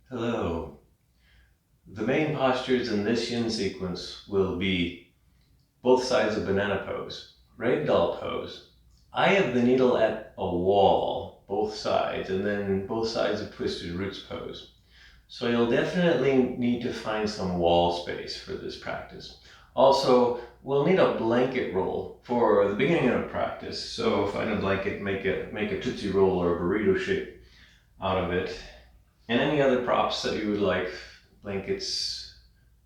Hello. The main postures in this yin sequence will be both sides of banana pose, Ragdoll pose, eye of the needle at a wall, both sides, and then both sides of twisted roots pose. So you'll definitely need to find some wall space for this practice. Also, we'll need a blanket roll for the beginning of practice. So find a blanket, make a Tootsie Roll or a burrito shape out of it. And any other props that you would like, blankets,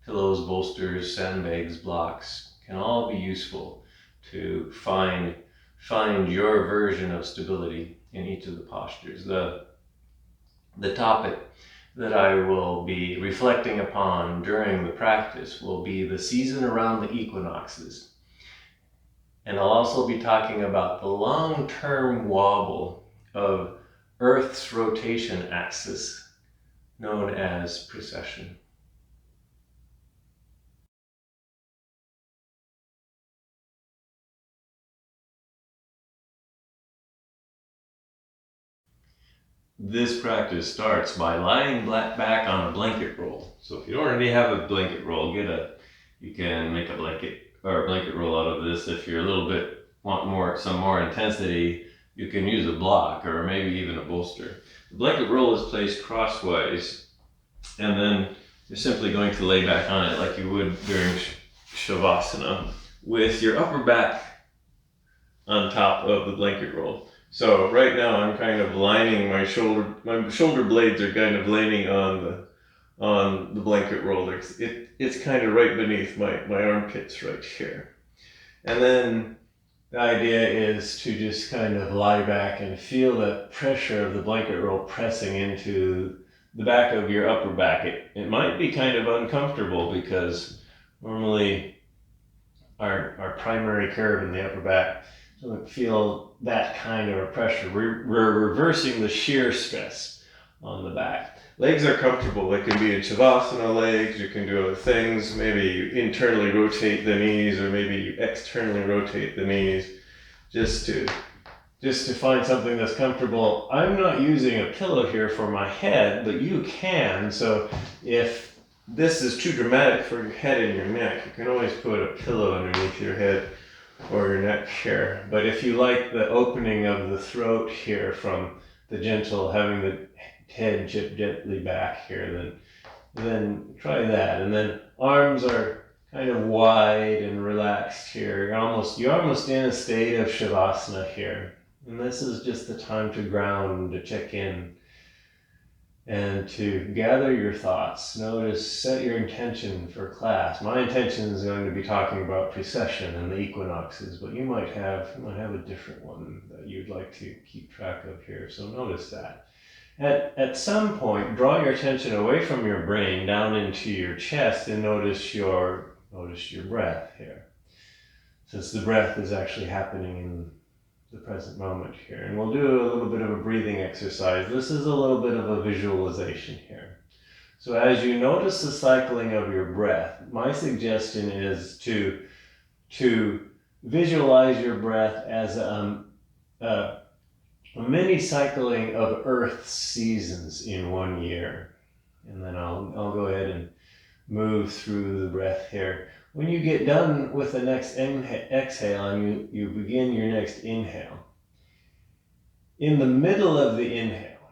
pillows, bolsters, sandbags, blocks, can all be useful to find your version of stability in each of the postures. The topic that I will be reflecting upon during the practice will be the season around the equinoxes. And I'll also be talking about the long-term wobble of Earth's rotation axis, known as precession. This practice starts by lying back on a blanket roll. So if you already have a blanket roll, you can make a blanket roll out of this. If you're a little bit want some more intensity, you can use a block or maybe even a bolster. The blanket roll is placed crosswise, and then you're simply going to lay back on it like you would during Shavasana, with your upper back on top of the blanket roll. So right now I'm kind of lining my shoulder blades are kind of landing on the blanket roll. It's kind of right beneath my armpits right here. And then the idea is to just kind of lie back and feel the pressure of the blanket roll pressing into the back of your upper back. It might be kind of uncomfortable because normally our primary curve in the upper back doesn't feel that kind of a pressure. We're reversing the shear stress on the back. Legs are comfortable. They can be in Shavasana legs. You can do other things. Maybe you internally rotate the knees, or maybe you externally rotate the knees, just to find something that's comfortable. I'm not using a pillow here for my head, but you can. So if this is too dramatic for your head and your neck, you can always put a pillow underneath your head or your neck here. But if you like the opening of the throat here from the gentle, having the head chip gently back here, then try that. And then arms are kind of wide and relaxed here. You're almost in a state of Shavasana here. And this is just the time to ground, to check in, and to gather your thoughts. Notice, set your intention for class. My intention is going to be talking about precession and the equinoxes, but you might have a different one that you'd like to keep track of here. So notice that. At some point, draw your attention away from your brain down into your chest and notice your breath here. Since the breath is actually happening in the present moment here. And we'll do a little bit of a breathing exercise. This is a little bit of a visualization here. So as you notice the cycling of your breath, my suggestion is to visualize your breath as a mini cycling of Earth's seasons in 1 year. And then I'll go ahead and move through the breath here. When you get done with the next exhale and you begin your next inhale, in the middle of the inhale,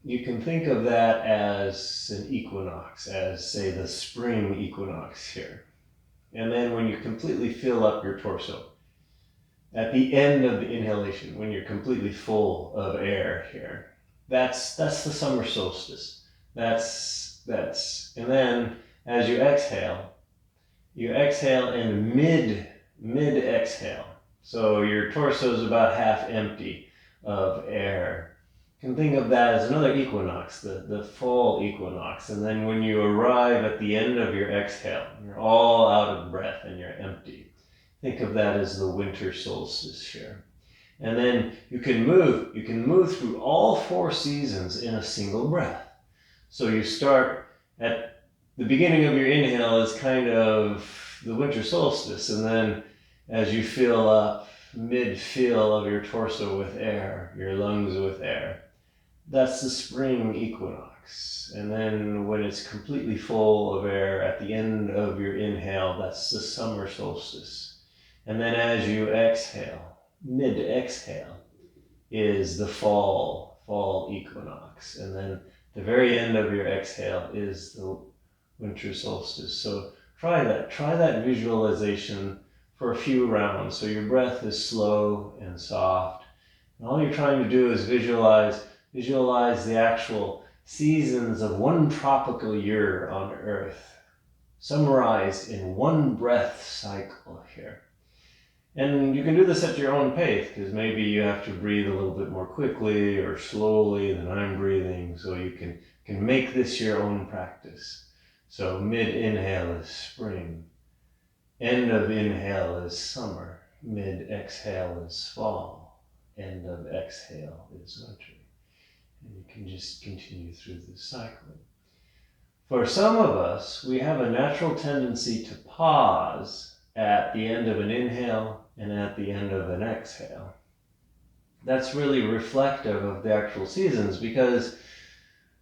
you can think of that as an equinox, as say the spring equinox here. And then when you completely fill up your torso, at the end of the inhalation, when you're completely full of air here, that's the summer solstice. And then as you exhale and mid exhale. So your torso is about half empty of air. You can think of that as another equinox, the fall equinox. And then when you arrive at the end of your exhale, you're all out of breath and you're empty. Think of that as the winter solstice here. And then you can move through all 4 seasons in a single breath. So you start at the beginning of your inhale is kind of the winter solstice, and then as you fill up mid-fill of your torso with air, your lungs with air, that's the spring equinox. And then when it's completely full of air at the end of your inhale, that's the summer solstice. And then as you exhale, mid-exhale, is the fall equinox. And then the very end of your exhale is the winter solstice. So try that visualization for a few rounds. So your breath is slow and soft. And all you're trying to do is visualize the actual seasons of one tropical year on Earth, summarized in one breath cycle here. And you can do this at your own pace, because maybe you have to breathe a little bit more quickly or slowly than I'm breathing, so you can make this your own practice. So mid-inhale is spring, end of inhale is summer, mid-exhale is fall, end of exhale is winter. And you can just continue through this cycle. For some of us, we have a natural tendency to pause at the end of an inhale and at the end of an exhale. That's really reflective of the actual seasons, because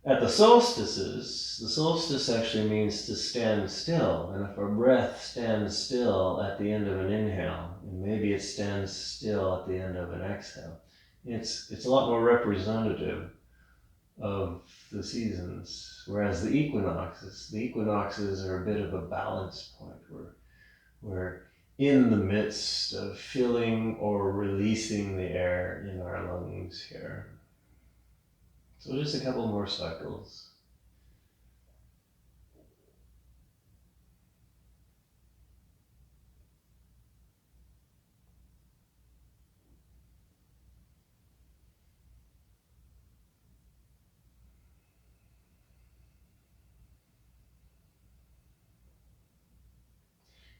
at the solstices, the solstice actually means to stand still. And if our breath stands still at the end of an inhale, and maybe it stands still at the end of an exhale, it's a lot more representative of the seasons. Whereas the equinoxes are a bit of a balance point. We're in the midst of filling or releasing the air in our lungs here. So just a couple more cycles.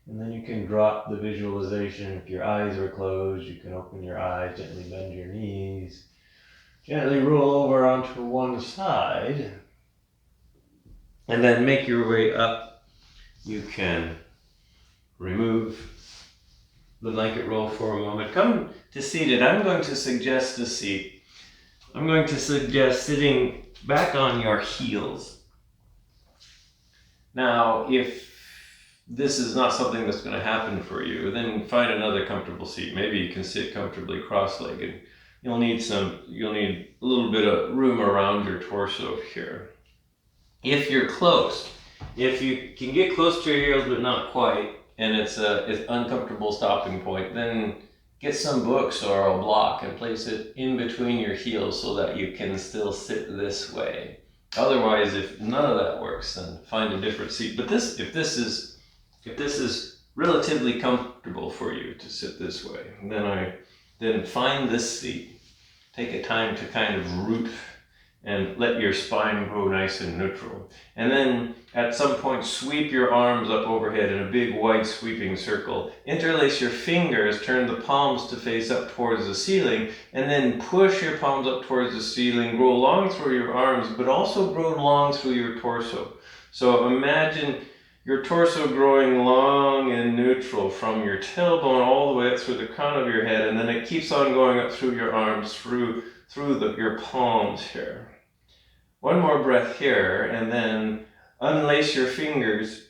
And then you can drop the visualization. If your eyes are closed, you can open your eyes, gently bend your knees, gently roll over onto one side, and then make your way up. You can remove the blanket roll for a moment. Come to seated. I'm going to suggest a seat. I'm going to suggest sitting back on your heels. Now, if this is not something that's going to happen for you, then find another comfortable seat. Maybe you can sit comfortably cross-legged. You'll need a little bit of room around your torso here. If you're close, if you can get close to your heels but not quite, and it's an uncomfortable stopping point, then get some books or a block and place it in between your heels so that you can still sit this way. Otherwise, if none of that works, then find a different seat. But if this is relatively comfortable for you to sit this way, then find this seat. Take a time to kind of root and let your spine go nice and neutral. And then at some point, sweep your arms up overhead in a big wide sweeping circle. Interlace your fingers, turn the palms to face up towards the ceiling, and then push your palms up towards the ceiling. Grow long through your arms, but also grow long through your torso. So imagine your torso growing long and neutral from your tailbone all the way up through the crown of your head, and then it keeps on going up through your arms, through your palms here. One more breath here, and then unlace your fingers.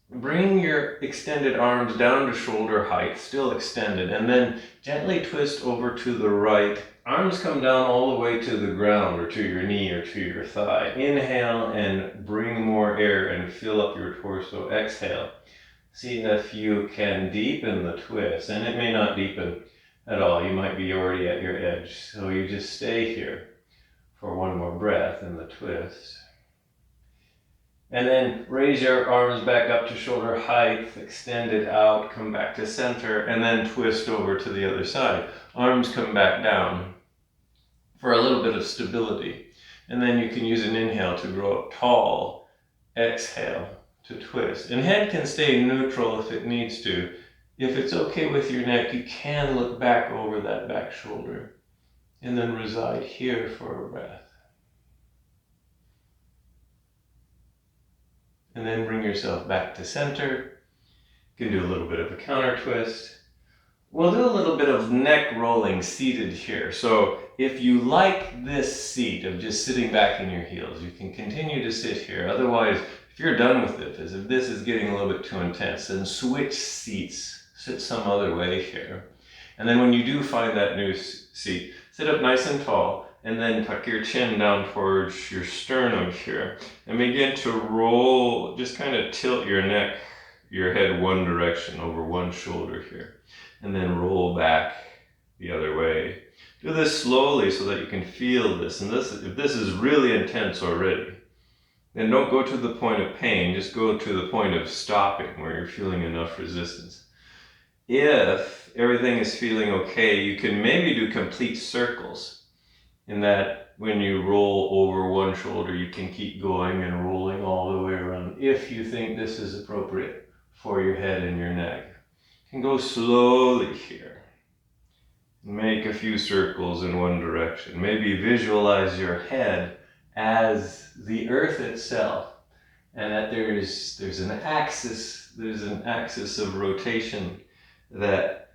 Bring your extended arms down to shoulder height, still extended, and then gently twist over to the right. Arms come down all the way to the ground, or to your knee, or to your thigh. Inhale and bring more air and fill up your torso. Exhale. See if you can deepen the twist, and it may not deepen at all. You might be already at your edge, so you just stay here for one more breath in the twist. And then raise your arms back up to shoulder height, extend it out, come back to center, and then twist over to the other side. Arms come back down for a little bit of stability. And then you can use an inhale to grow up tall, exhale to twist. And head can stay neutral if it needs to. If it's okay with your neck, you can look back over that back shoulder and then reside here for a breath. And then bring yourself back to center. You can do a little bit of a counter twist, We'll do a little bit of neck rolling seated here. So if you like this seat of just sitting back in your heels, you can continue to sit here. Otherwise, if you're done with it, if this is getting a little bit too intense, then switch seats. Sit some other way here. And then when you do find that new seat, sit up nice and tall, and then tuck your chin down towards your sternum here. And begin to roll, just kind of tilt your neck, your head one direction over one shoulder here. And then roll back the other way. Do this slowly so that you can feel this. And if this is really intense already, then don't go to the point of pain, just go to the point of stopping where you're feeling enough resistance. If everything is feeling okay, you can maybe do complete circles, in that when you roll over one shoulder, you can keep going and rolling all the way around if you think this is appropriate for your head and your neck. And go slowly here. Make a few circles in one direction. Maybe visualize your head as the earth itself, and that there's an axis of rotation that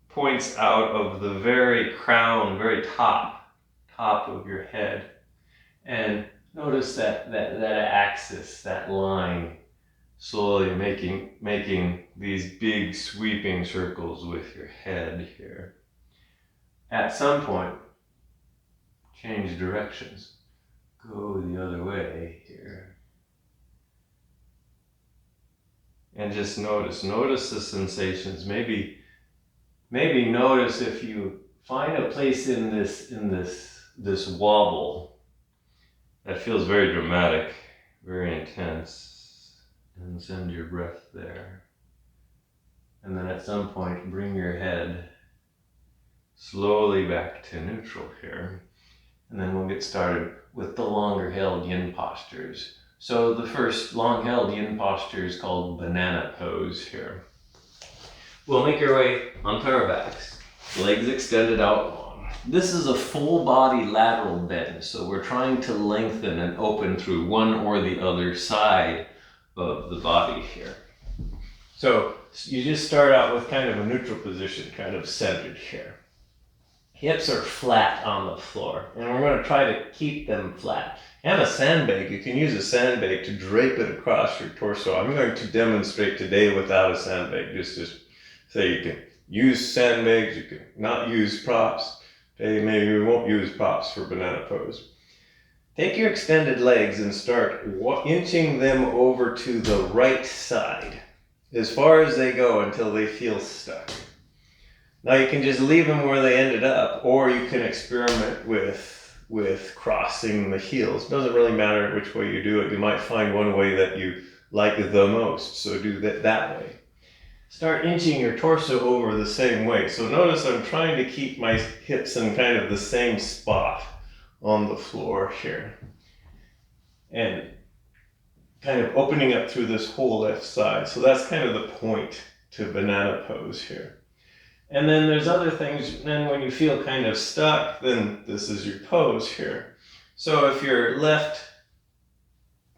points out of the very crown, very top of your head. And notice that axis, that line, slowly making these big sweeping circles with your head here. At some point, change directions. Go the other way here. And just notice the sensations. Maybe notice if you find a place in this wobble that feels very dramatic, very intense. And send your breath there. And then at some point, bring your head slowly back to neutral here. And then we'll get started with the longer held yin postures. So the first long held yin posture is called banana pose here. We'll make our way onto our backs, legs extended out long. This is a full body lateral bend, so we're trying to lengthen and open through one or the other side of the body here. So you just start out with kind of a neutral position, kind of centered here. Hips are flat on the floor, and we're going to try to keep them flat. And a sandbag, you can use a sandbag to drape it across your torso. I'm going to demonstrate today without a sandbag, just to say you can use sandbags, you can not use props. Okay, maybe we won't use props for banana pose. Take your extended legs and start inching them over to the right side, as far as they go until they feel stuck. Now you can just leave them where they ended up, or you can experiment with crossing the heels. It doesn't really matter which way you do it. You might find one way that you like the most, so do that way. Start inching your torso over the same way. So notice I'm trying to keep my hips in kind of the same spot on the floor here. And kind of opening up through this whole left side. So that's kind of the point to banana pose here. And then there's other things, then when you feel kind of stuck, then this is your pose here. So if your left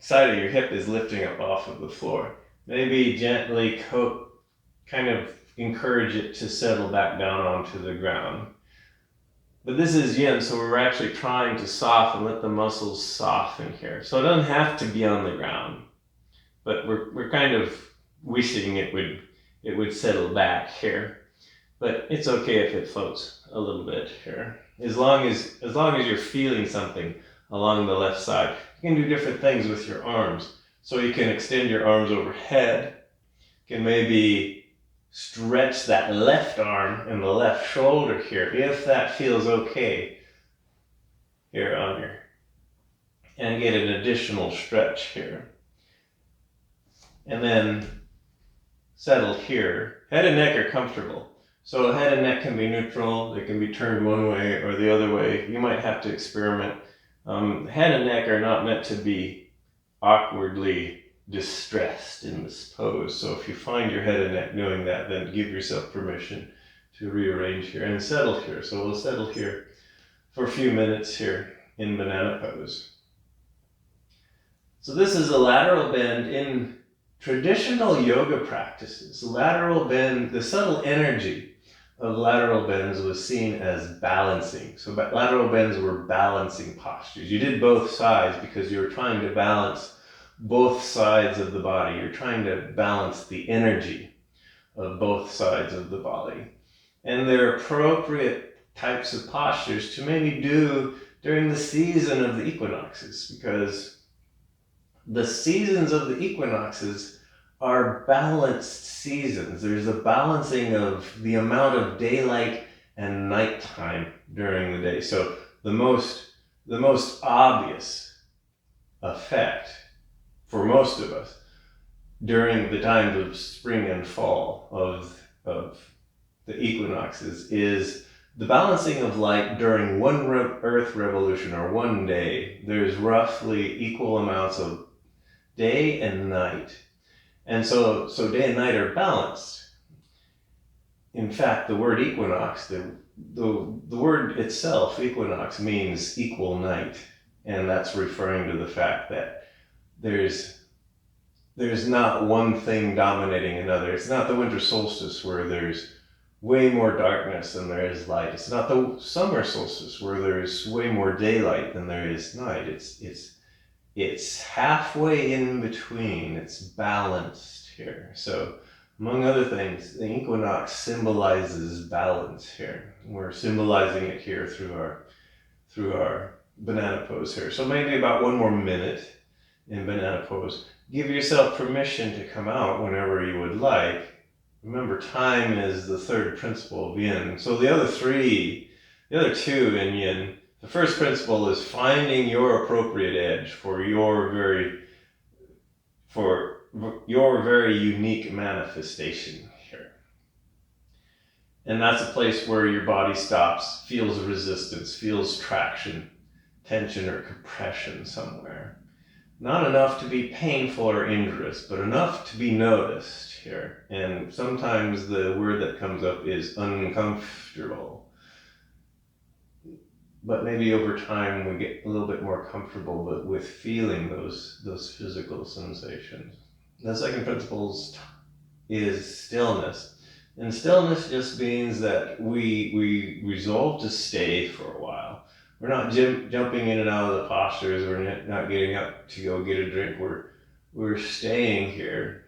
side of your hip is lifting up off of the floor, maybe gently kind of encourage it to settle back down onto the ground. But this is yin, so we're actually trying to soften, let the muscles soften here. So it doesn't have to be on the ground, but we're kind of wishing it would settle back here. But it's okay if it floats a little bit here. As long as you're feeling something along the left side. You can do different things with your arms. So you can extend your arms overhead. You can maybe stretch that left arm and the left shoulder here, if that feels okay here on your, and get an additional stretch here. And then settle here. Head and neck are comfortable. So head and neck can be neutral, they can be turned one way or the other way. You might have to experiment. Head and neck are not meant to be awkwardly distressed in this pose. So if you find your head and neck doing that, then give yourself permission to rearrange here and settle here. So we'll settle here for a few minutes here in banana pose. So this is a lateral bend in traditional yoga practices, lateral bend, the subtle energy of lateral bends was seen as balancing. So lateral bends were balancing postures. You did both sides because you were trying to balance both sides of the body. You're trying to balance the energy of both sides of the body. And they're appropriate types of postures to maybe do during the season of the equinoxes, because the seasons of the equinoxes are balanced seasons. There's a balancing of the amount of daylight and nighttime during the day. So the most obvious effect for most of us during the times of spring and fall of the equinoxes is the balancing of light during one Earth revolution, or one day. There's roughly equal amounts of day and night. And so day and night are balanced. In fact, the word equinox, the word itself, equinox, means equal night. And that's referring to the fact that there's not one thing dominating another. It's not the winter solstice where there's way more darkness than there is light. It's not the summer solstice where there's way more daylight than there is night. It's halfway in between. It's balanced here. So among other things, the equinox symbolizes balance here. We're symbolizing it here through our banana pose here. So maybe about one more minute in banana pose. Give yourself permission to come out whenever you would like. Remember, time is the third principle of yin. So the other two in yin, the first principle is finding your appropriate edge for your very unique manifestation here. And that's a place where your body stops, feels resistance, feels traction, tension or compression somewhere. Not enough to be painful or injurious, but enough to be noticed here. And sometimes the word that comes up is uncomfortable. But maybe over time we get a little bit more comfortable with feeling those physical sensations. The second principle is stillness. And stillness just means that we resolve to stay for a while. We're not jumping in and out of the postures. We're not getting up to go get a drink. We're staying here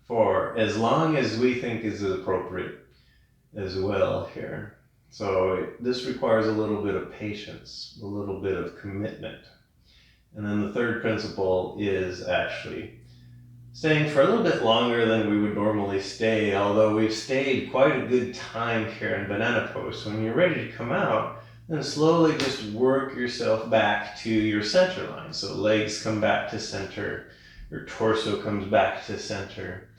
for as long as we think is appropriate as well here. So this requires a little bit of patience, a little bit of commitment. And then the third principle is actually staying for a little bit longer than we would normally stay, although we've stayed quite a good time here in banana pose. So when you're ready to come out, then slowly just work yourself back to your center line. So legs come back to center, your torso comes back to center.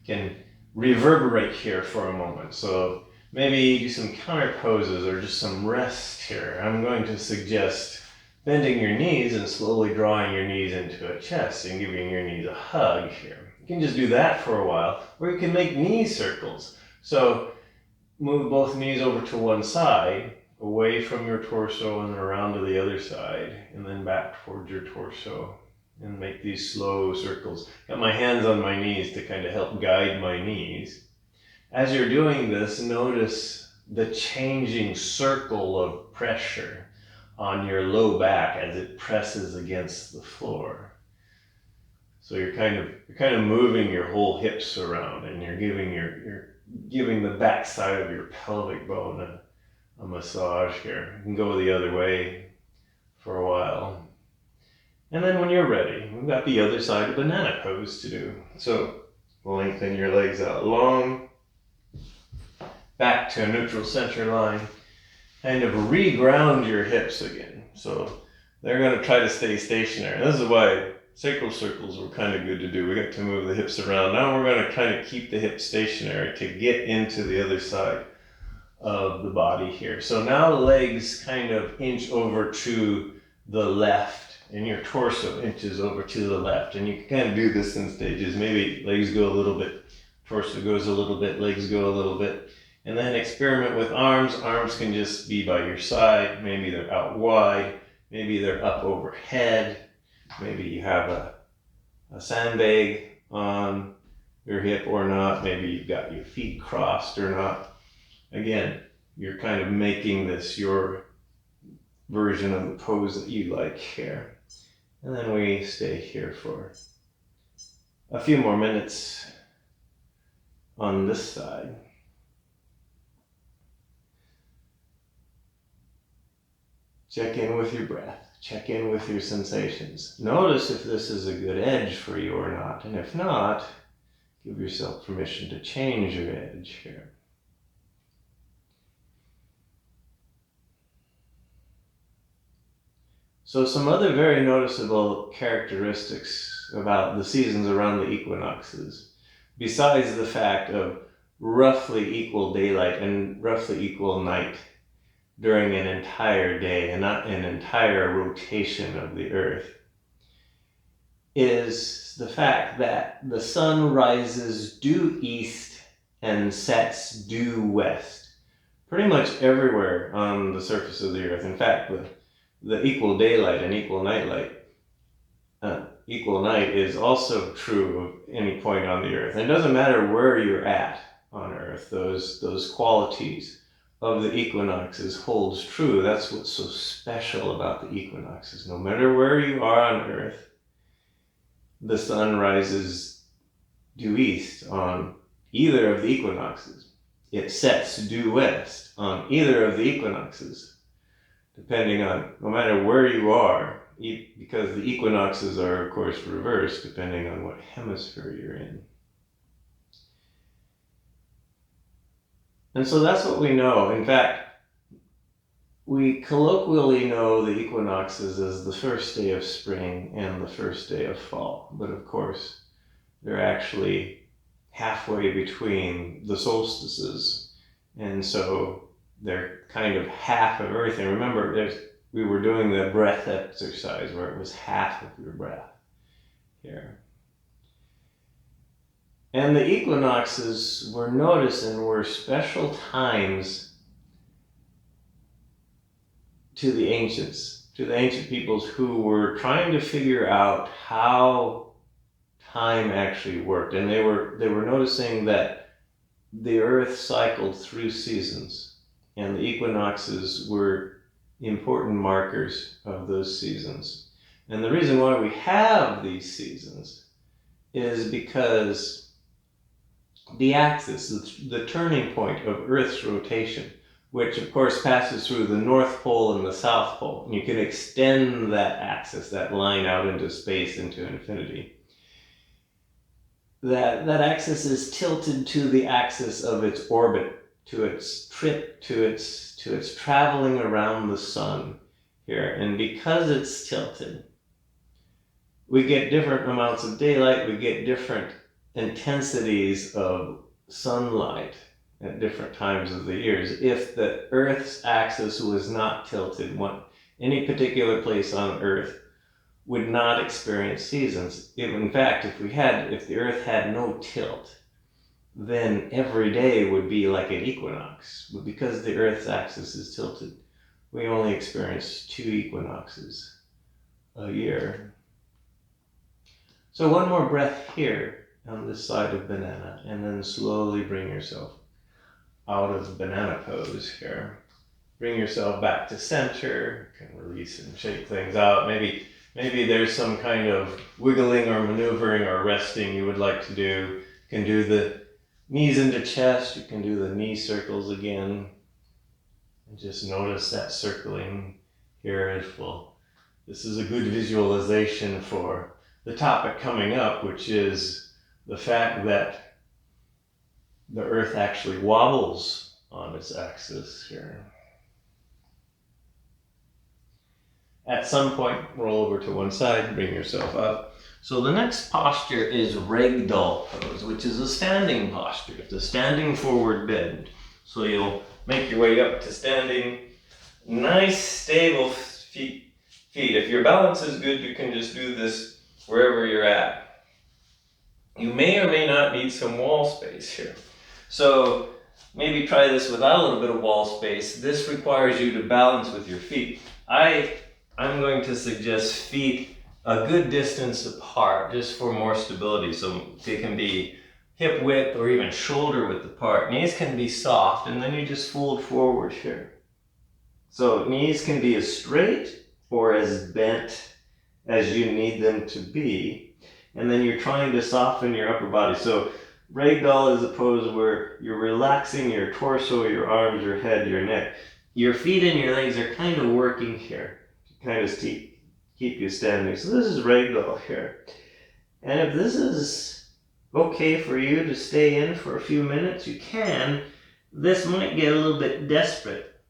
You can reverberate here for a moment. So maybe do some counter poses or just some rest here. I'm going to suggest bending your knees and slowly drawing your knees into a chest and giving your knees a hug here. You can just do that for a while, or you can make knee circles. So move both knees over to one side, away from your torso and around to the other side, and then back towards your torso, and make these slow circles. Got my hands on my knees to kind of help guide my knees. As you're doing this, notice the changing circle of pressure on your low back as it presses against the floor. So you're kind of moving your whole hips around, and you're giving the back side of your pelvic bone a massage here. You can go the other way for a while. And then when you're ready, we've got the other side of banana pose to do. So lengthen your legs out long, back to a neutral center line, kind of reground your hips again. So they're going to try to stay stationary. And this is why sacral circles were kind of good to do. We got to move the hips around. Now we're going to kind of keep the hips stationary to get into the other side of the body here. So now the legs kind of inch over to the left, and your torso inches over to the left. And you can kind of do this in stages. Maybe legs go a little bit, torso goes a little bit, legs go a little bit. And then experiment with arms. Arms can just be by your side. Maybe they're out wide. Maybe they're up overhead. Maybe you have a sandbag on your hip or not. Maybe you've got your feet crossed or not. Again, you're kind of making this your version of the pose that you like here. And then we stay here for a few more minutes on this side. Check in with your breath. Check in with your sensations. Notice if this is a good edge for you or not. And if not, give yourself permission to change your edge here. So some other very noticeable characteristics about the seasons around the equinoxes, besides the fact of roughly equal daylight and roughly equal night during an entire day and not an entire rotation of the Earth, is the fact that the sun rises due east and sets due west pretty much everywhere on the surface of the Earth. In fact, the equal daylight and equal night is also true of any point on the Earth. And it doesn't matter where you're at on Earth, those qualities of the equinoxes holds true. That's what's so special about the equinoxes. No matter where you are on Earth, the sun rises due east on either of the equinoxes. It sets due west on either of the equinoxes, depending on, no matter where you are, because the equinoxes are, of course, reversed depending on what hemisphere you're in. And so that's what we know. In fact, we colloquially know the equinoxes as the first day of spring and the first day of fall. But of course, they're actually halfway between the solstices. And so they're kind of half of everything. Remember, we were doing the breath exercise where it was half of your breath here. And the equinoxes were noticed and were special times to the ancient peoples who were trying to figure out how time actually worked. And they were noticing that the Earth cycled through seasons, and the equinoxes were important markers of those seasons. And the reason why we have these seasons is because the axis, the turning point of Earth's rotation, which of course passes through the North Pole and the South Pole. And you can extend that axis, that line out into space, into infinity. That axis is tilted to the axis of its orbit, to its trip, to its traveling around the sun here. And because it's tilted, we get different amounts of daylight, we get different intensities of sunlight at different times of the years. If the Earth's axis was not tilted, any particular place on Earth would not experience seasons. In fact, if the Earth had no tilt, then every day would be like an equinox. But because the Earth's axis is tilted, we only experience 2 equinoxes a year. So one more breath here on this side of banana, and then slowly bring yourself out of banana pose here. Bring yourself back to center. You can release and shake things out. Maybe there's some kind of wiggling or maneuvering or resting you would like to do. You can do the knees into chest. You can do the knee circles again. And just notice that circling here as well. This is a good visualization for the topic coming up, which is the fact that the Earth actually wobbles on its axis here. At some point, roll over to one side, bring yourself up. So the next posture is Ragdoll pose, which is a standing posture. It's a standing forward bend. So you'll make your way up to standing. Nice, stable feet. If your balance is good, you can just do this wherever you're at. You may or may not need some wall space here. So maybe try this without a little bit of wall space. This requires you to balance with your feet. I'm going to suggest feet a good distance apart just for more stability. So they can be hip width or even shoulder width apart. Knees can be soft, and then you just fold forward here. So knees can be as straight or as bent as you need them to be. And then you're trying to soften your upper body. So Ragdoll is a pose where you're relaxing your torso, your arms, your head, your neck. Your feet and your legs are kind of working here to kind of keep you standing. So this is Ragdoll here. And if this is okay for you to stay in for a few minutes, you can. This might get a little bit desperate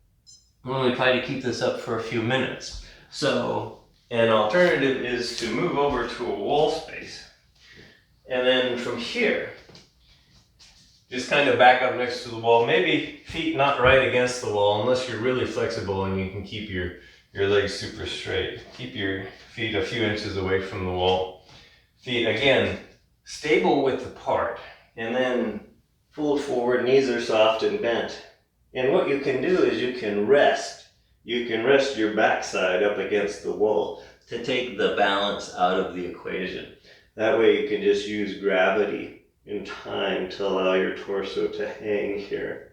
when we try to keep this up for a few minutes. So an alternative is to move over to a wall space. And then from here, just kind of back up next to the wall. Maybe feet not right against the wall unless you're really flexible and you can keep your legs super straight. Keep your feet a few inches away from the wall. Feet, again, stable width apart. And then fold forward, knees are soft and bent. And what you can do is you can rest. You can rest your backside up against the wall to take the balance out of the equation. That way you can just use gravity in time to allow your torso to hang here.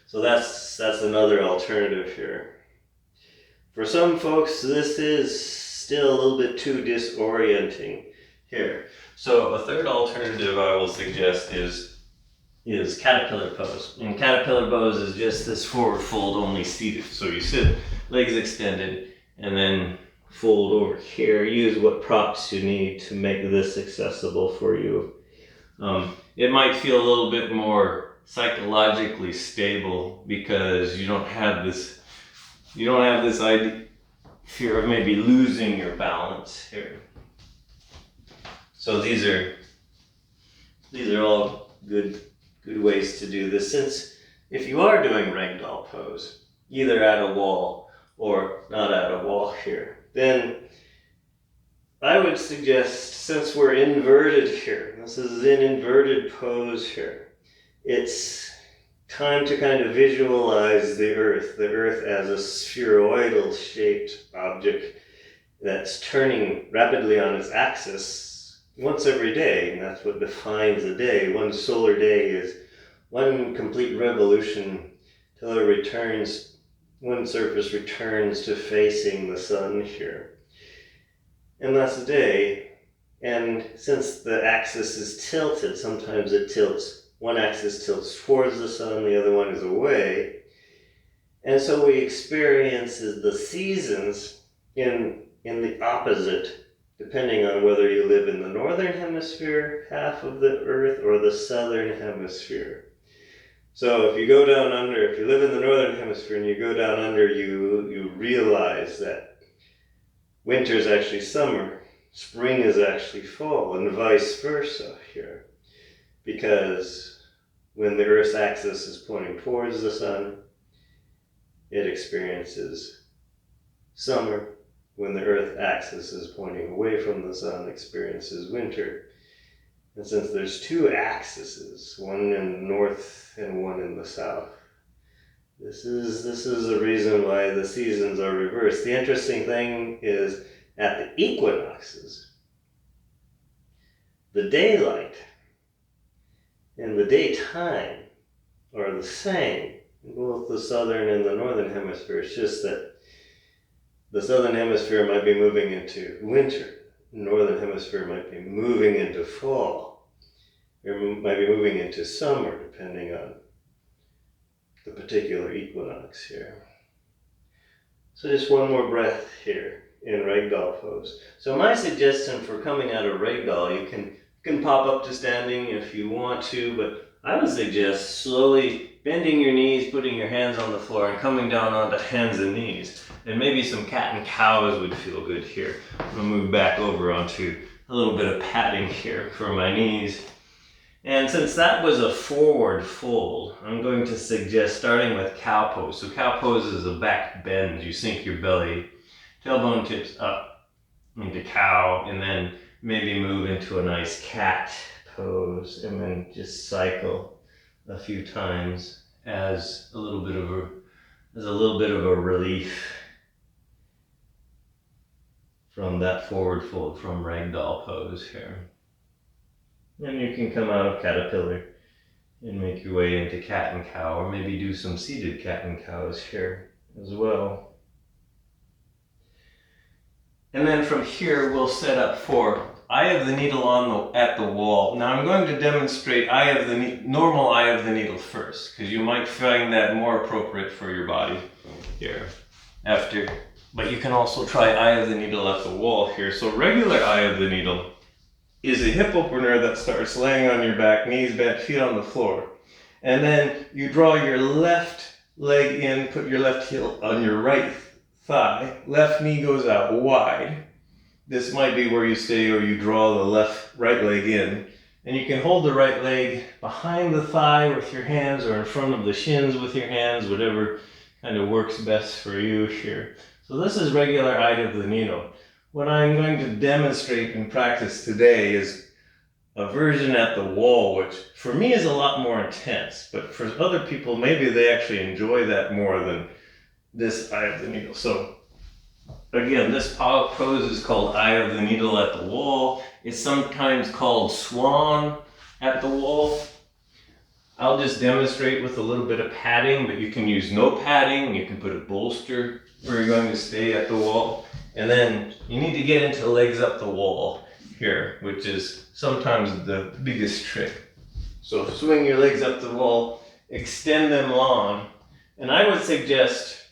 So that's another alternative here. For some folks, this is still a little bit too disorienting here. So a third alternative I will suggest is caterpillar pose. And caterpillar pose is just this forward fold only seated. So you sit, legs extended, and then fold over here. Use what props you need to make this accessible for you. It might feel a little bit more psychologically stable because you don't have this idea, fear of maybe losing your balance here. So these are all good ways to do this. Since if you are doing Ragdoll pose, either at a wall or not at a wall here, then I would suggest, since we're inverted here, this is an inverted pose here, it's time to kind of visualize the earth as a spheroidal shaped object that's turning rapidly on its axis once every day, and that's what defines a day. One solar day is one complete revolution till it returns, one surface returns to facing the sun here. And that's a day, and since the axis is tilted, sometimes it tilts, one axis tilts towards the sun, the other one is away, and so we experience the seasons in the opposite, depending on whether you live in the northern hemisphere half of the earth or the southern hemisphere. So if you go down under, if you live in the northern hemisphere and you go down under, you realize that winter is actually summer, spring is actually fall, and vice versa here. Because when the Earth's axis is pointing towards the sun, it experiences summer. When the Earth's axis is pointing away from the sun, it experiences winter. And since there's two axes, one in the north and one in the south, this is the reason why the seasons are reversed. The interesting thing is at the equinoxes, the daylight and the daytime are the same in both the southern and the northern hemisphere. It's just that the southern hemisphere might be moving into winter, the northern hemisphere might be moving into fall, or might be moving into summer, depending on the particular equinox here. So just one more breath here in Ragdoll pose. So my suggestion for coming out of Ragdoll, you can pop up to standing if you want to, but I would suggest slowly bending your knees, putting your hands on the floor, and coming down onto hands and knees. And maybe some cat and cows would feel good here. I'm gonna move back over onto a little bit of patting here for my knees. And since that was a forward fold, I'm going to suggest starting with cow pose. So cow pose is a back bend. You sink your belly, tailbone tips up into cow, and then maybe move into a nice cat pose, and then just cycle a few times as a little bit of a relief. from that forward fold, from Ragdoll pose here. And you can come out of caterpillar and make your way into cat and cow, or maybe do some seated cat and cows here as well. And then from here we'll set up for eye of the needle at the wall. Now I'm going to demonstrate normal eye of the needle first, because you might find that more appropriate for your body here after. But you can also try eye of the needle at the wall here. So regular eye of the needle is a hip opener that starts laying on your back, knees bent, feet on the floor. And then you draw your left leg in, put your left heel on your right thigh, left knee goes out wide. This might be where you stay, or you draw the right leg in. And you can hold the right leg behind the thigh with your hands, or in front of the shins with your hands, whatever kind of works best for you here. So this is regular eye of the needle. What I'm going to demonstrate and practice today is a version at the wall, which for me is a lot more intense, but for other people, maybe they actually enjoy that more than this eye of the needle. So again, this pose is called eye of the needle at the wall. It's sometimes called Swan at the wall. I'll just demonstrate with a little bit of padding, but you can use no padding. You can put a bolster where you're going to stay at the wall. And then you need to get into legs up the wall here, which is sometimes the biggest trick. So swing your legs up the wall, extend them long, and I would suggest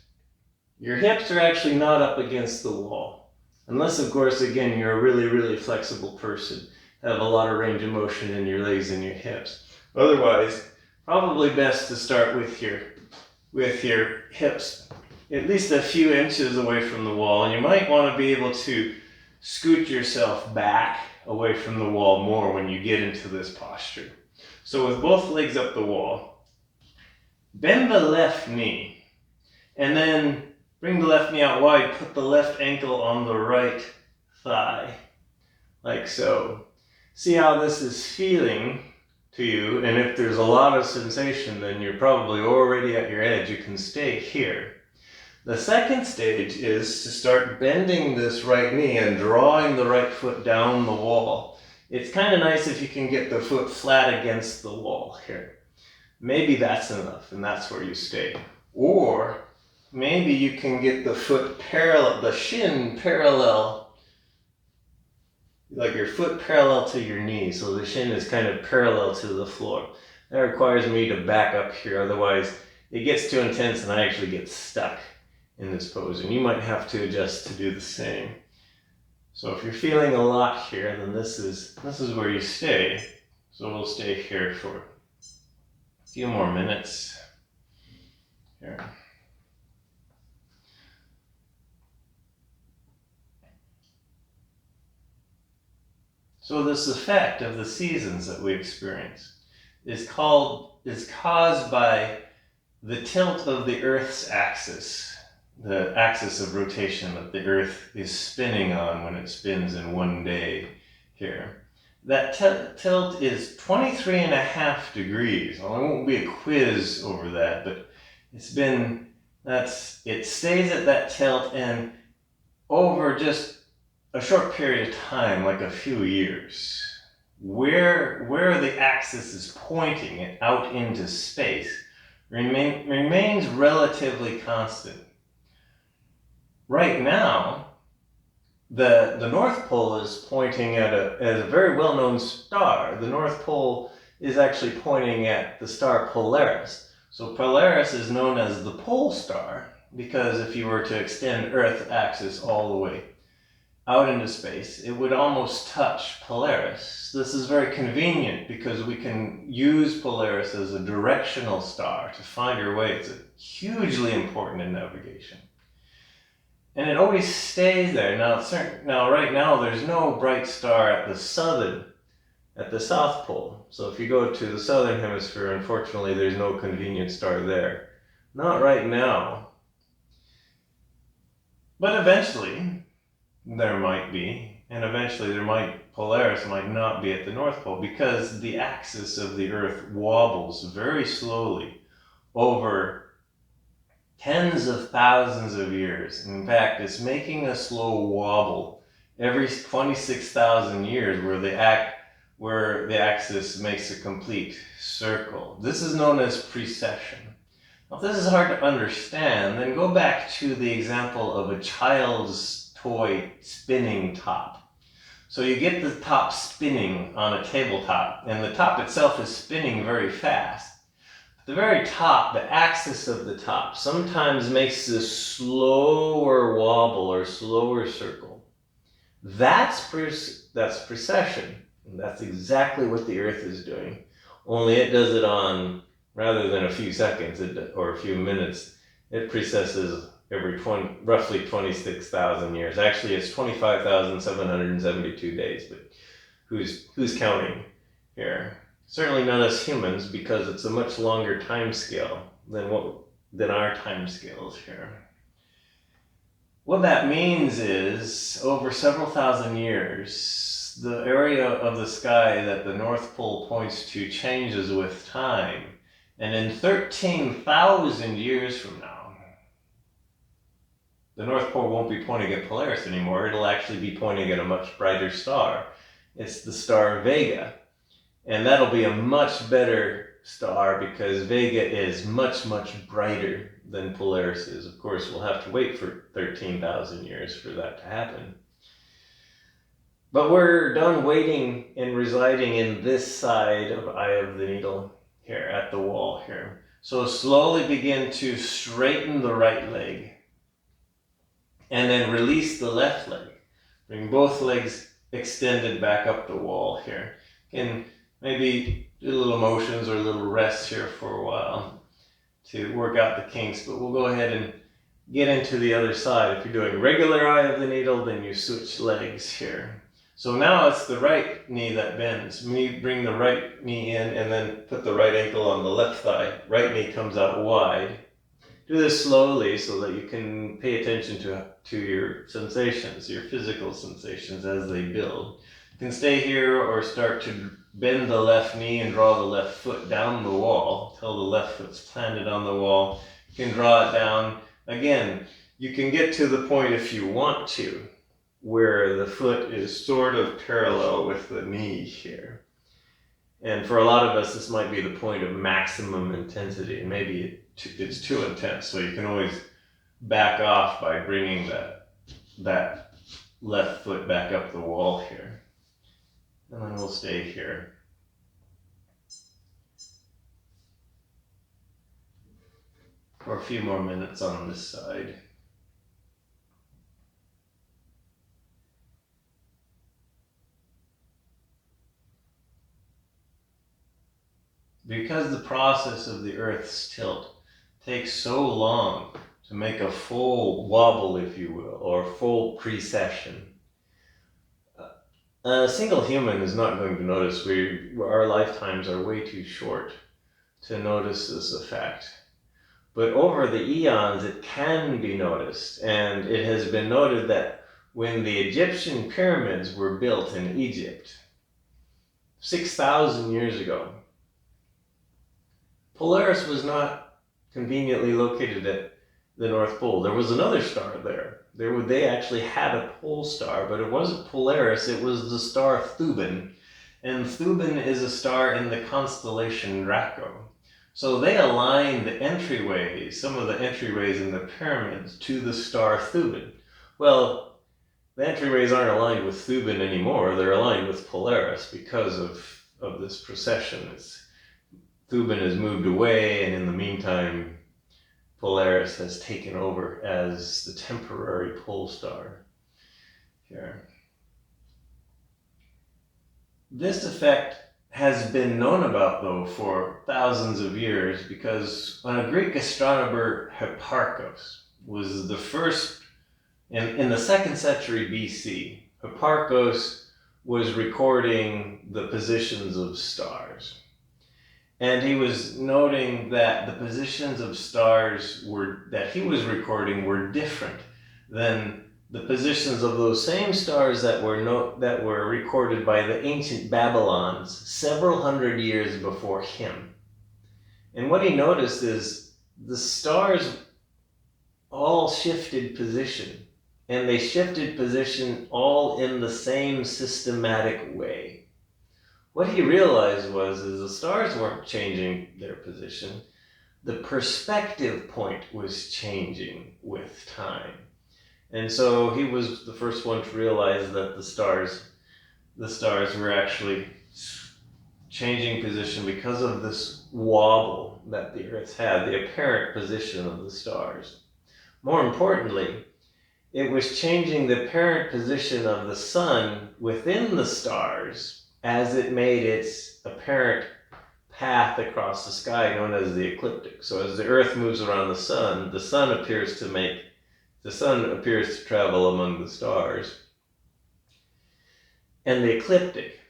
your hips are actually not up against the wall. Unless, of course, again, you're a really, really flexible person, have a lot of range of motion in your legs and your hips. Otherwise, probably best to start with your hips at least a few inches away from the wall, and you might want to be able to scoot yourself back away from the wall more when you get into this posture. So with both legs up the wall, bend the left knee, and then bring the left knee out wide, put the left ankle on the right thigh, like so. See how this is feeling to you, and if there's a lot of sensation, then you're probably already at your edge. You can stay here. The second stage is to start bending this right knee and drawing the right foot down the wall. It's kind of nice if you can get the foot flat against the wall here. Maybe that's enough, and that's where you stay. Or maybe you can get the foot parallel, the shin parallel, like your foot parallel to your knee, so the shin is kind of parallel to the floor. That requires me to back up here, otherwise it gets too intense and I actually get stuck in this pose, and you might have to adjust to do the same. So if you're feeling a lot here, then this is where you stay. So we'll stay here for a few more minutes here. So this effect of the seasons that we experience is caused by the tilt of the Earth's axis. The axis of rotation that the Earth is spinning on when it spins in one day here. That tilt is 23.5 degrees. Well, it won't be a quiz over that, but it stays at that tilt, and over just a short period of time, like a few years, where the axis is pointing out into space remains relatively constant. Right now, the North Pole is pointing at a very well-known star. The North Pole is actually pointing at the star Polaris. So Polaris is known as the pole star because if you were to extend Earth axis all the way out into space, it would almost touch Polaris. This is very convenient because we can use Polaris as a directional star to find your way. It's hugely important in navigation. And it always stays there. Now, right now, there's no bright star at the South Pole. So if you go to the southern hemisphere, unfortunately, there's no convenient star there. Not right now. But eventually, there might be. And eventually, Polaris might not be at the North Pole because the axis of the Earth wobbles very slowly over tens of thousands of years. In fact, it's making a slow wobble every 26,000 years where the axis makes a complete circle. This is known as precession. Now, if this is hard to understand, then go back to the example of a child's toy spinning top. So you get the top spinning on a tabletop, and the top itself is spinning very fast. The very top, the axis of the top, sometimes makes this slower wobble or slower circle. That's precession. And that's exactly what the Earth is doing. Only it does it on, rather than a few seconds or a few minutes, it precesses every roughly 26,000 years. Actually, it's 25,772 days, but who's counting here? Certainly not us humans, because it's a much longer time scale than our time scales here. What that means is, over several thousand years, the area of the sky that the North Pole points to changes with time. And in 13,000 years from now, the North Pole won't be pointing at Polaris anymore. It'll actually be pointing at a much brighter star. It's the star Vega. And that'll be a much better star because Vega is much, much brighter than Polaris is. Of course, we'll have to wait for 13,000 years for that to happen. But we're done waiting and residing in this side of Eye of the Needle here at the wall here. So slowly begin to straighten the right leg and then release the left leg. Bring both legs extended back up the wall here. And maybe do little motions or a little rest here for a while to work out the kinks, but we'll go ahead and get into the other side. If you're doing regular Eye of the Needle, then you switch legs here. So now it's the right knee that bends. Bring the right knee in and then put the right ankle on the left thigh. Right knee comes out wide. Do this slowly so that you can pay attention to your sensations, your physical sensations as they build. You can stay here or start to bend the left knee and draw the left foot down the wall till the left foot's planted on the wall. You can draw it down. Again, you can get to the point if you want to, where the foot is sort of parallel with the knee here. And for a lot of us, this might be the point of maximum intensity, and maybe it's too intense, so you can always back off by bringing that left foot back up the wall here. And then we'll stay here. For a few more minutes on this side. Because the process of the Earth's tilt takes so long to make a full wobble, if you will, or full precession, a single human is not going to notice. Our lifetimes are way too short to notice this effect. But over the eons, it can be noticed. And it has been noted that when the Egyptian pyramids were built in Egypt, 6,000 years ago, Polaris was not conveniently located at the North Pole. There was another star there. They actually had a pole star, but it wasn't Polaris, it was the star Thuban. And Thuban is a star in the constellation Draco. So they aligned the entryways, some of the entryways in the pyramids, to the star Thuban. Well, the entryways aren't aligned with Thuban anymore, they're aligned with Polaris because of this precession. Thuban has moved away, and in the meantime, Polaris has taken over as the temporary pole star here. This effect has been known about, though, for thousands of years because when a Greek astronomer, Hipparchus, was the first, in the 2nd century BC, Hipparchus was recording the positions of stars. And he was noting that the positions of stars that he was recording were different than the positions of those same stars that were recorded by the ancient Babylons several hundred years before him. And what he noticed is the stars all shifted position and they shifted position all in the same systematic way. What he realized is the stars weren't changing their position. The perspective point was changing with time. And so he was the first one to realize that the stars were actually changing position because of this wobble that the Earth had, the apparent position of the stars. More importantly, it was changing the apparent position of the sun within the stars as it made its apparent path across the sky known as the ecliptic. So as the Earth moves around the sun appears to travel among the stars. And the ecliptic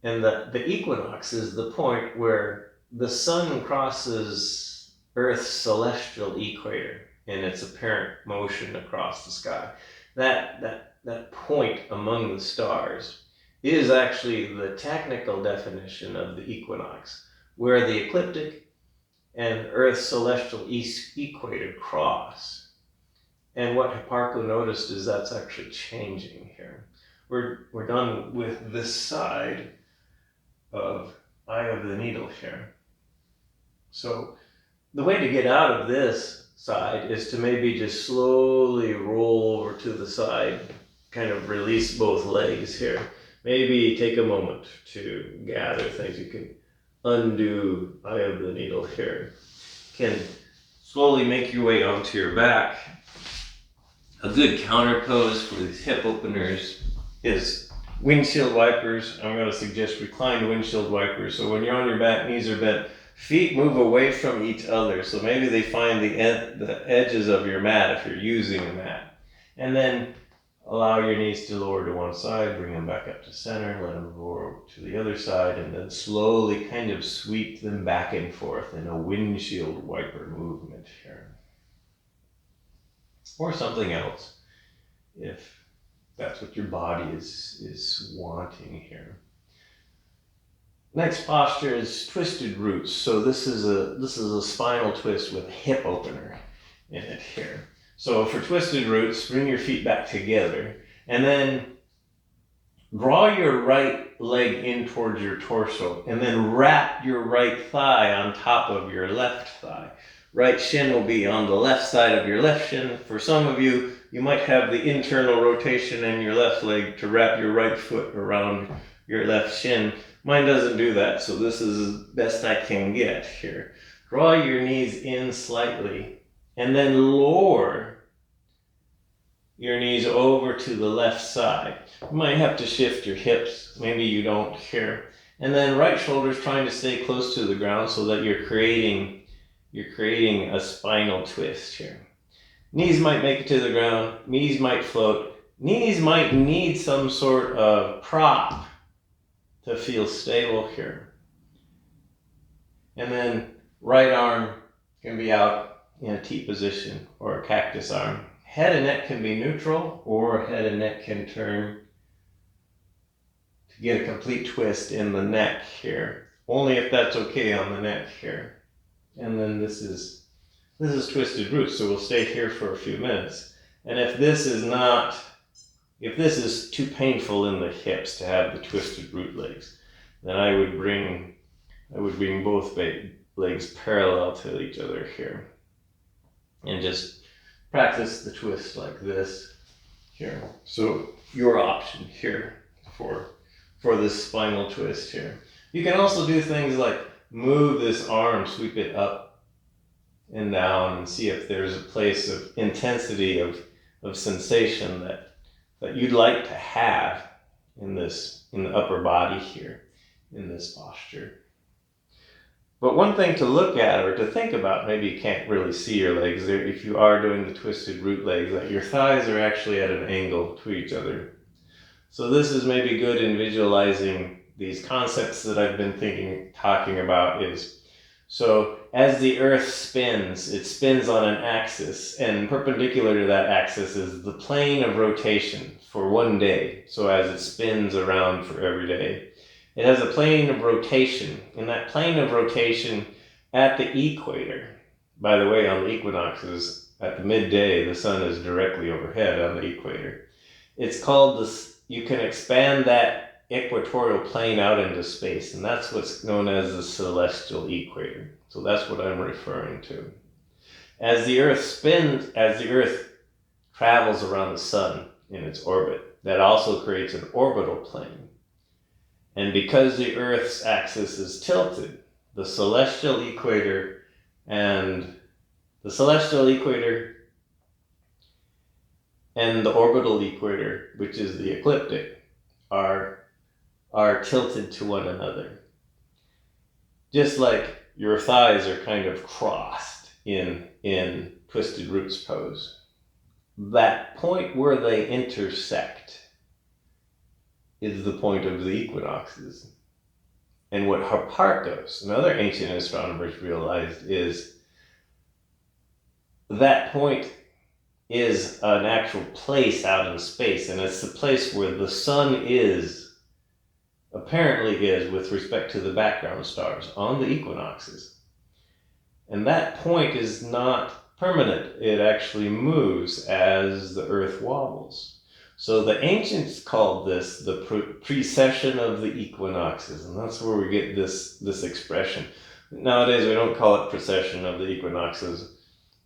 and the equinox is the point where the sun crosses Earth's celestial equator in its apparent motion across the sky. That point among the stars is actually the technical definition of the equinox, where the ecliptic and Earth's celestial equator cross. And what Hipparco noticed is that's actually changing here. We're done with this side of Eye of the Needle here. So the way to get out of this side is to maybe just slowly roll over to the side, kind of release both legs here. Maybe take a moment to gather things. You can undo Eye of the Needle here. You can slowly make your way onto your back. A good counter pose for these hip openers is windshield wipers. I'm going to suggest reclined windshield wipers. So when you're on your back, knees are bent, feet move away from each other. So maybe they find the edges of your mat if you're using a mat. And then allow your knees to lower to one side, bring them back up to center, let them lower to the other side, and then slowly kind of sweep them back and forth in a windshield wiper movement here. Or something else, if that's what your body is wanting here. Next posture is twisted roots. So this is a spinal twist with a hip opener in it here. So for twisted roots, bring your feet back together and then draw your right leg in towards your torso and then wrap your right thigh on top of your left thigh. Right shin will be on the left side of your left shin. For some of you, you might have the internal rotation in your left leg to wrap your right foot around your left shin. Mine doesn't do that, so this is as best I can get here. Draw your knees in slightly and then lower your knees over to the left side. You might have to shift your hips, maybe you don't here. And then right shoulder's trying to stay close to the ground so that you're creating a spinal twist here. Knees might make it to the ground, knees might float, knees might need some sort of prop to feel stable here. And then right arm can be out in a T position or a cactus arm. Head and neck can be neutral, or head and neck can turn to get a complete twist in the neck here. Only if that's okay on the neck here. And then this is twisted roots, so we'll stay here for a few minutes. And if this is too painful in the hips to have the twisted root legs, then I would bring both legs parallel to each other here. And just practice the twist like this here. So your option here for this spinal twist here. You can also do things like move this arm, sweep it up and down, and see if there's a place of intensity of sensation that you'd like to have in the upper body here in this posture. But one thing to look at or to think about, maybe you can't really see your legs there if you are doing the twisted root legs, that your thighs are actually at an angle to each other. So this is maybe good in visualizing these concepts that I've been talking about is, so as the Earth spins, it spins on an axis, and perpendicular to that axis is the plane of rotation for one day. So as it spins around for every day, it has a plane of rotation. In that plane of rotation at the equator, by the way, on the equinoxes, at the midday, the sun is directly overhead on the equator. It's called this, you can expand that equatorial plane out into space, and that's what's known as the celestial equator. So that's what I'm referring to. As the Earth travels around the sun in its orbit, that also creates an orbital plane. And because the Earth's axis is tilted, the celestial equator and the orbital equator, which is the ecliptic, are tilted to one another. Just like your thighs are kind of crossed in twisted roots pose. That point where they intersect is the point of the equinoxes. And what Hipparchus and other ancient astronomers realized is that point is an actual place out in space, and it's the place where the sun apparently is with respect to the background stars on the equinoxes. And that point is not permanent. It actually moves as the Earth wobbles. So the ancients called this the precession of the equinoxes, and that's where we get this expression. Nowadays we don't call it precession of the equinoxes.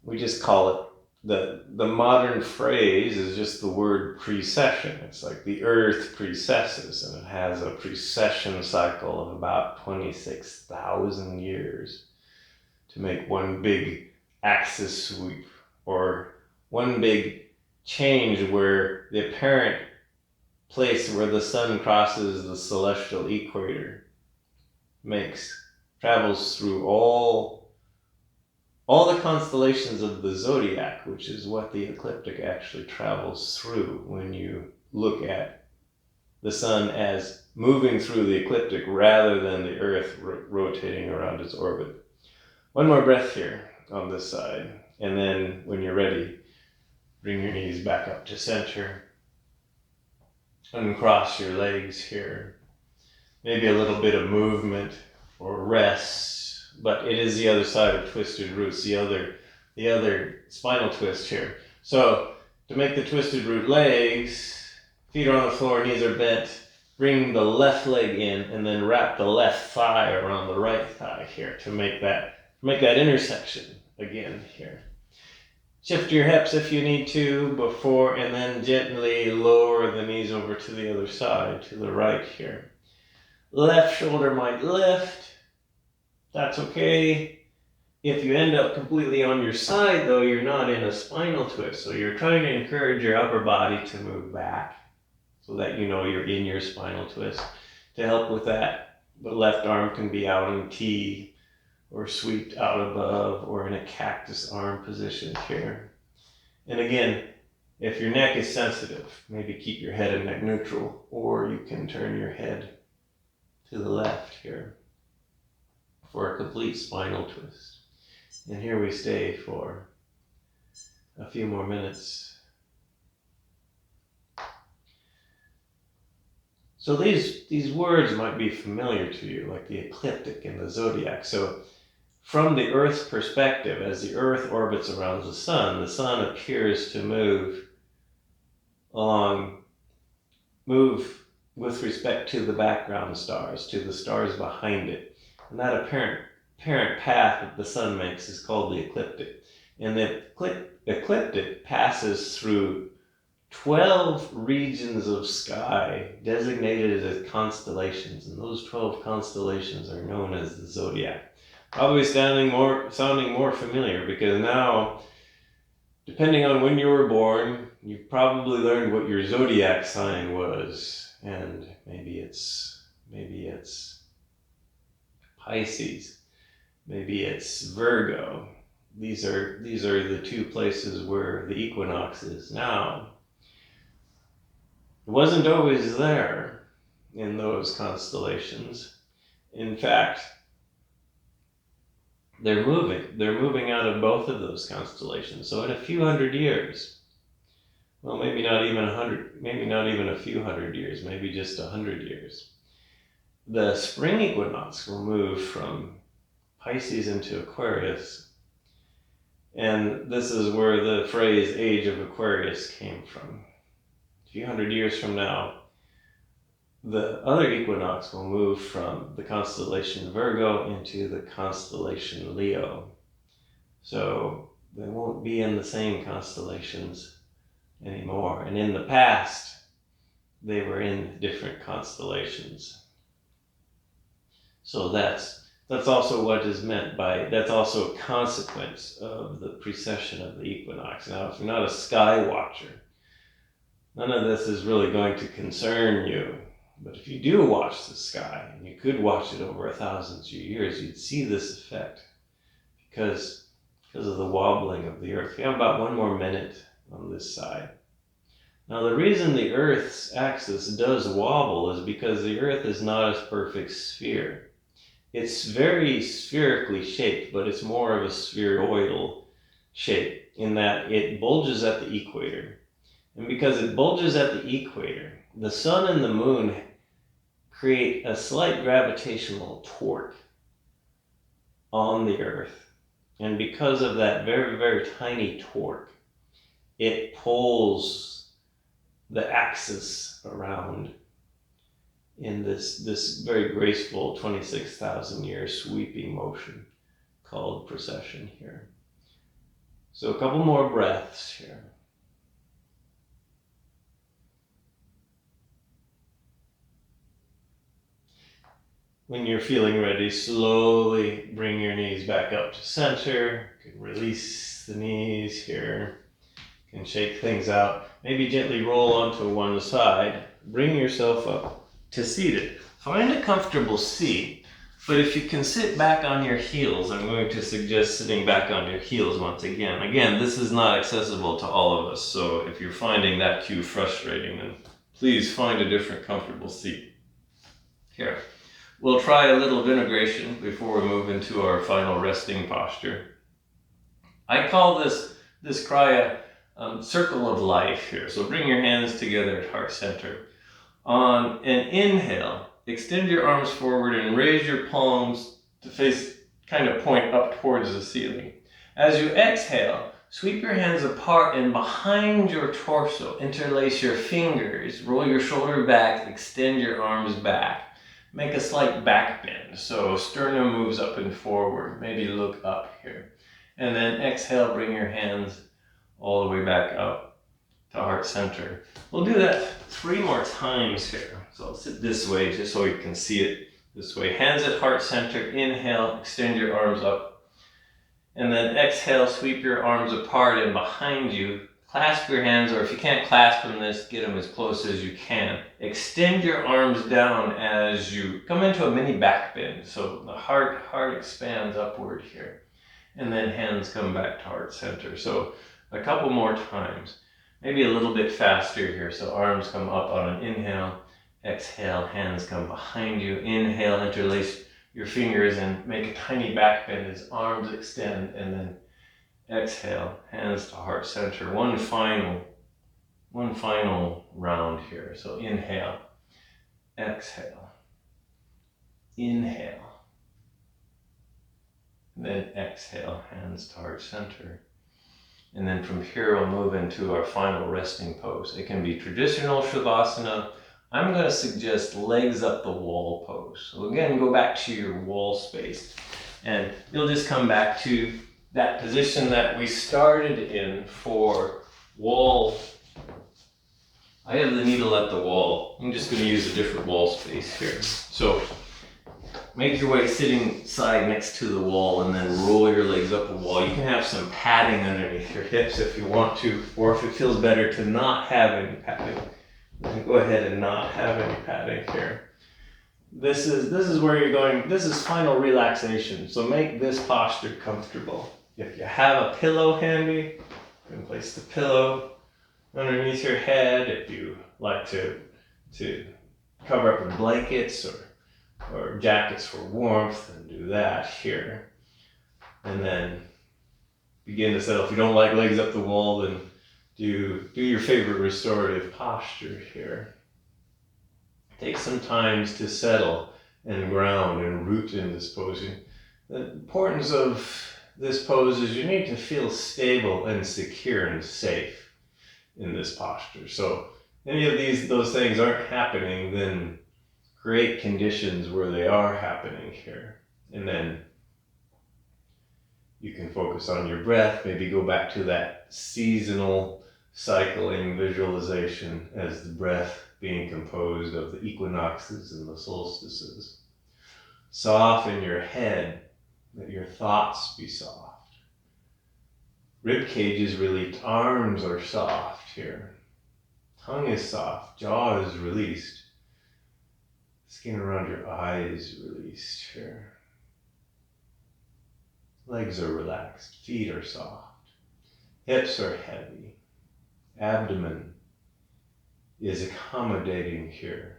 We just call it, the modern phrase is just the word precession. It's like the Earth precesses, and it has a precession cycle of about 26,000 years to make one big axis sweep, or one big change where the apparent place where the sun crosses the celestial equator travels through all the constellations of the zodiac, which is what the ecliptic actually travels through when you look at the sun as moving through the ecliptic rather than the Earth rotating around its orbit. One more breath here on this side, and then when you're ready, bring your knees back up to center. Uncross your legs here. Maybe a little bit of movement or rest, but it is the other side of twisted roots, the other spinal twist here. So to make the twisted root legs, feet are on the floor, knees are bent, bring the left leg in, and then wrap the left thigh around the right thigh here to make that intersection again here. Shift your hips if you need to before, and then gently lower the knees over to the other side, to the right here. Left shoulder might lift. That's okay. If you end up completely on your side, though, you're not in a spinal twist. So you're trying to encourage your upper body to move back so that you know you're in your spinal twist. To help with that, the left arm can be out in T, or swept out above, or in a cactus arm position here. And again, if your neck is sensitive, maybe keep your head and neck neutral, or you can turn your head to the left here for a complete spinal twist. And here we stay for a few more minutes. So these words might be familiar to you, like the ecliptic and the zodiac. So from the Earth's perspective, as the Earth orbits around the sun appears to move with respect to the background stars, to the stars behind it. And that apparent path that the sun makes is called the ecliptic. And the ecliptic passes through 12 regions of sky designated as constellations, and those 12 constellations are known as the zodiac. Probably sounding more familiar, because now, depending on when you were born, you've probably learned what your zodiac sign was, and maybe it's Pisces, maybe it's Virgo. These are the two places where the equinox is now. It wasn't always there in those constellations. In fact, they're moving out of both of those constellations. So in a few hundred years, well, maybe not even a few hundred years, maybe just 100 years, the spring equinox will move from Pisces into Aquarius, And this is where the phrase Age of Aquarius came from. A few hundred years from now, the other equinox will move from the constellation Virgo into the constellation Leo. So they won't be in the same constellations anymore. And in the past, they were in different constellations. So that's also what is meant by, that's also a consequence of the precession of the equinox. Now, if you're not a sky watcher, none of this is really going to concern you. But if you do watch the sky, and you could watch it over 1,000 years, you'd see this effect because of the wobbling of the Earth. We have about 1 more minute on this side. Now, the reason the Earth's axis does wobble is because the Earth is not a perfect sphere. It's very spherically shaped, but it's more of a spheroidal shape in that it bulges at the equator. And because it bulges at the equator, the sun and the moon create a slight gravitational torque on the Earth. And because of that very, very tiny torque, it pulls the axis around in this very graceful 26,000 year sweeping motion called precession here. So a couple more breaths here. When you're feeling ready, slowly bring your knees back up to center. You can release the knees here. You can shake things out. Maybe gently roll onto one side. Bring yourself up to seated. Find a comfortable seat, but if you can sit back on your heels, I'm going to suggest sitting back on your heels once again. Again, this is not accessible to all of us, so if you're finding that cue frustrating, then please find a different comfortable seat. Here. We'll try a little vinegration before we move into our final resting posture. I call this Cryo circle of life here. So bring your hands together at heart center. On an inhale, extend your arms forward and raise your palms to face, kind of point up towards the ceiling. As you exhale, sweep your hands apart and behind your torso, interlace your fingers, roll your shoulder back, extend your arms back. Make a slight back bend, so sternum moves up and forward. Maybe look up here. And then exhale, bring your hands all the way back up to heart center. We'll do that 3 more times here. So I'll sit this way just so you can see it this way. Hands at heart center, inhale, extend your arms up. And then exhale, sweep your arms apart and behind you. Clasp your hands, or if you can't clasp them, get them as close as you can. Extend your arms down as you come into a mini back bend. So the heart expands upward here. And then hands come back to heart center. So a couple more times. Maybe a little bit faster here. So arms come up on an inhale. Exhale, hands come behind you. Inhale, interlace your fingers and make a tiny back bend as arms extend, and then exhale, hands to heart center. One final round here. So inhale, exhale, inhale, and then exhale, hands to heart center. And then from here we'll move into our final resting pose. It can be traditional Shavasana. I'm going to suggest legs up the wall pose. So again, go back to your wall space, and you'll just come back to that position that we started in for wall. I have the needle at the wall. I'm just going to use a different wall space here. So make your way sitting side next to the wall and then roll your legs up the wall. You can have some padding underneath your hips if you want to, or if it feels better to not have any padding, then go ahead and not have any padding here. This is where you're going. This is final relaxation. So make this posture comfortable. If you have a pillow handy, you can place the pillow underneath your head. If you like to cover up with blankets or jackets for warmth, then do that here. And then begin to settle. If you don't like legs up the wall, then do your favorite restorative posture here. Take some time to settle and ground and root in this posing. The importance of this pose is you need to feel stable and secure and safe in this posture. So any of those things aren't happening, then create conditions where they are happening here. And then you can focus on your breath, maybe go back to that seasonal cycling visualization as the breath being composed of the equinoxes and the solstices. Soften your head, let your thoughts be soft. Rib cage is released, arms are soft here. Tongue is soft, jaw is released. Skin around your eyes released here. Legs are relaxed, feet are soft. Hips are heavy. Abdomen is accommodating here.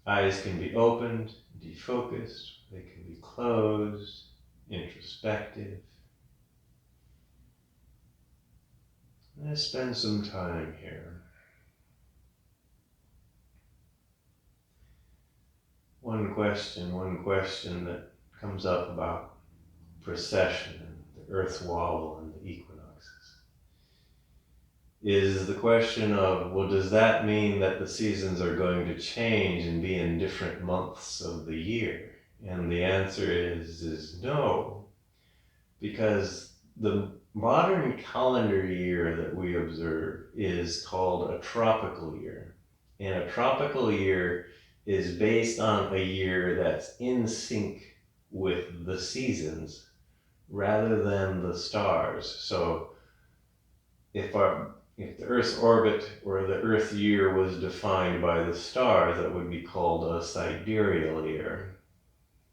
Eyes can be opened, defocused, they can be closed, introspective. Let's spend some time here. One question that comes up about precession and the Earth's wobble and the equinoxes is the question of, well, does that mean that the seasons are going to change and be in different months of the year? And the answer is no, because the modern calendar year that we observe is called a tropical year. And a tropical year is based on a year that's in sync with the seasons rather than the stars. So if the Earth's orbit or the Earth year was defined by the stars, that would be called a sidereal year.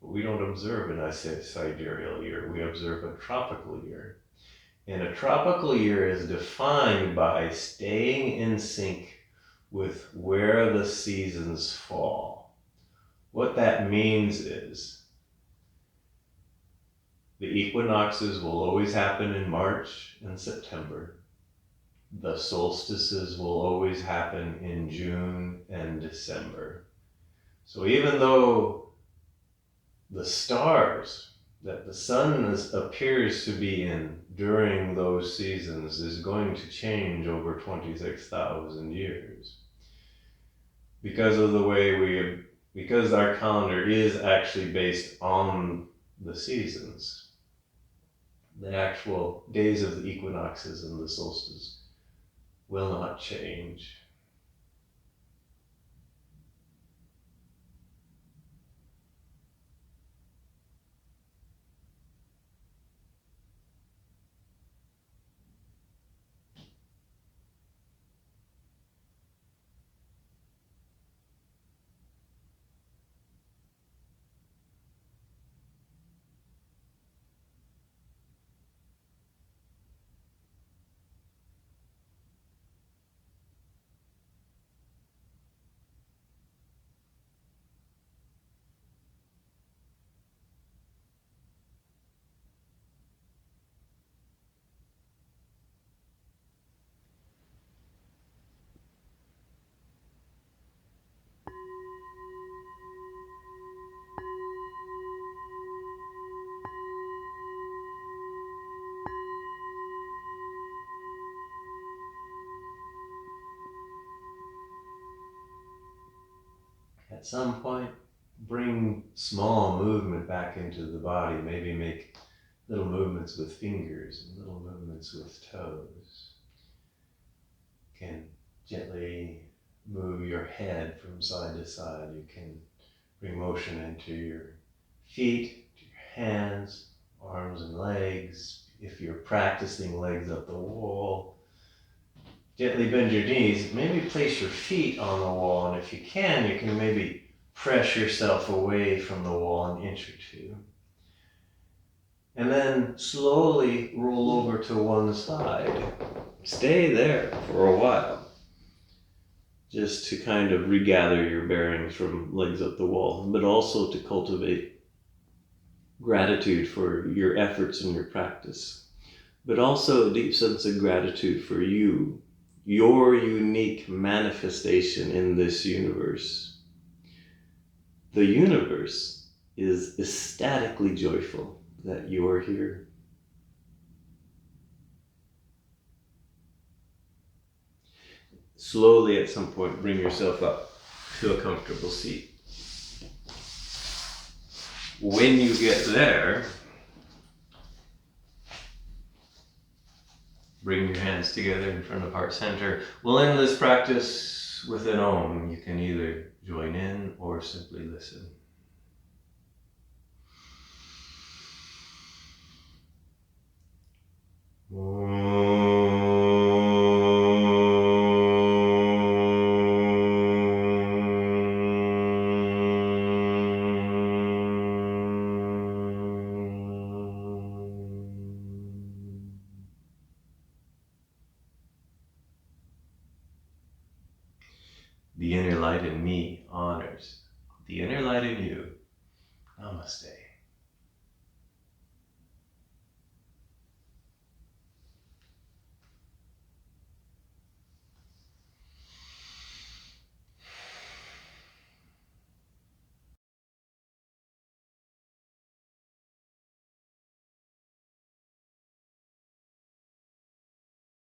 But we don't observe a sidereal year, we observe a tropical year. And a tropical year is defined by staying in sync with where the seasons fall. What that means is the equinoxes will always happen in March and September. The solstices will always happen in June and December. So even though the stars that the sun appears to be in during those seasons is going to change over 26,000 years, because of the way because our calendar is actually based on the seasons, the actual days of the equinoxes and the solstices will not change. At some point, bring small movement back into the body. Maybe make little movements with fingers and little movements with toes. You can gently move your head from side to side. You can bring motion into your feet, to your hands, arms and legs. If you're practicing legs up the wall, gently bend your knees, maybe place your feet on the wall, and if you can maybe press yourself away from the wall an inch or two. And then slowly roll over to one side. Stay there for a while, just to kind of regather your bearings from legs up the wall, but also to cultivate gratitude for your efforts and your practice, but also a deep sense of gratitude for you, your unique manifestation in this universe. The universe is ecstatically joyful that you are here. Slowly at some point bring yourself up to a comfortable seat. When you get there, bring your hands together in front of heart center. We'll end this practice with an Om. You can either join in or simply listen. The inner light in me honors the inner light in you. Namaste.